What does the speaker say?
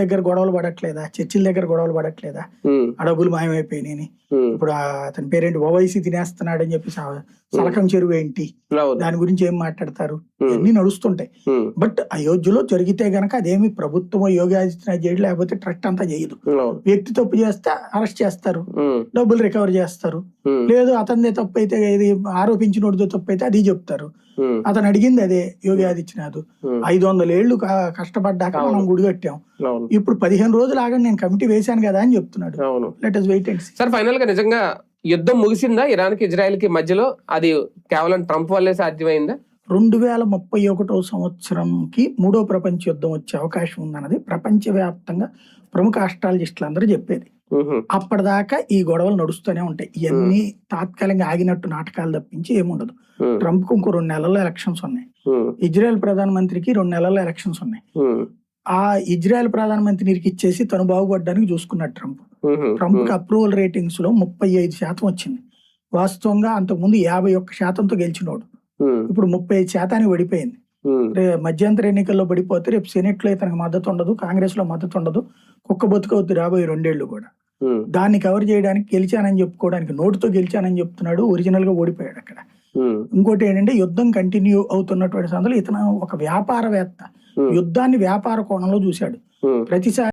దగ్గర గొడవలు పడట్లేదా, చర్చిల దగ్గర గొడవలు పడట్లేదా, ఆ డబ్బులు మాయమైపోయినాయి. ఇప్పుడు అతని పేరేంటి ఓవైసీ తినేస్తున్నాడు అని చెప్పి సలకం చెరువు ఏంటి, దాని గురించి ఏం మాట్లాడతారు, ఇవన్నీ నడుస్తుంటాయి. బట్ అయోధ్యలో జరిగితే గనక అదేమి ప్రభుత్వం యోగి ఆదిత్యనాథ్ చేయడు, లేకపోతే ట్రస్ట్ అంతా చేయదు. వ్యక్తి తప్పు చేస్తే అరెస్ట్ చేస్తారు, డబ్బులు రికవర్ చేస్తారు. లేదు అతనిదే తప్పు అయితే, ఇది ఆరోపించినోడితో తప్పు అయితే అది చెప్తారు. అతను అడిగింది అదే యోగి ఆదిత్యనాథ్. 500 ఏళ్లు కష్టపడ్డాక మనం గుడి కట్టాం, ఇప్పుడు 15 రోజులు ఆగండి నేను కమిటీ వేశాను కదా అని చెప్తున్నాడు. Let us wait and see. Sir final గా నిజంగా యుద్ధం ముగిసిందా ఇరాన్ కి ఇజ్రాయెల్ కి మధ్యలో? అది కేవలం ట్రంప్ వల్లే సాధ్యమైందా? 2031 సంవత్సరంకి 3వ ప్రపంచ యుద్ధం వచ్చే అవకాశం ఉందన్నది ప్రపంచవ్యాప్తంగా ప్రముఖ ఆస్ట్రాలజిస్టులు అందరూ చెప్పేది. అప్పటిదాకా ఈ గొడవలు నడుస్తూనే ఉంటాయి. ఇవన్నీ తాత్కాలికంగా ఆగినట్టు నాటకాలు తప్పించి ఏముండదు. ట్రంప్ కు ఇంకో 2 నెలల్లో ఎలక్షన్స్ ఉన్నాయి, ఇజ్రాయెల్ ప్రధానమంత్రికి 2 నెలల్లో ఎలక్షన్స్ ఉన్నాయి. ఆ ఇజ్రాయెల్ ప్రధానమంత్రికి ఇచ్చేసి తను బాగుపడడానికి చూసుకున్నాడు ట్రంప్. ట్రంప్ కి అప్రూవల్ రేటింగ్స్ లో 35% వచ్చింది. వాస్తవంగా అంతకుముందు 51%తో గెలిచినోడు ఇప్పుడు 35% పడిపోయింది. మధ్యంతర ఎన్నికల్లో పడిపోతే రేపు సెనెట్ లో తనకు మద్దతు ఉండదు, కాంగ్రెస్ లో మద్దతు ఉండదు, కుక్క బతుకవుద్ది రాబోయే 2 ఏళ్లు కూడా. దాన్ని కవర్ చేయడానికి గెలిచానని చెప్పుకోవడానికి నోటుతో గెలిచానని చెప్తున్నాడు, ఒరిజినల్ గా ఓడిపోయాడు అక్కడ. ఇంకోటి ఏంటంటే యుద్ధం కంటిన్యూ అవుతున్నటువంటి సందర్భంలో ఇతను ఒక వ్యాపారవేత్త, యుద్ధాన్ని వ్యాపార కోణంలో చూశాడు. ప్రతిసారి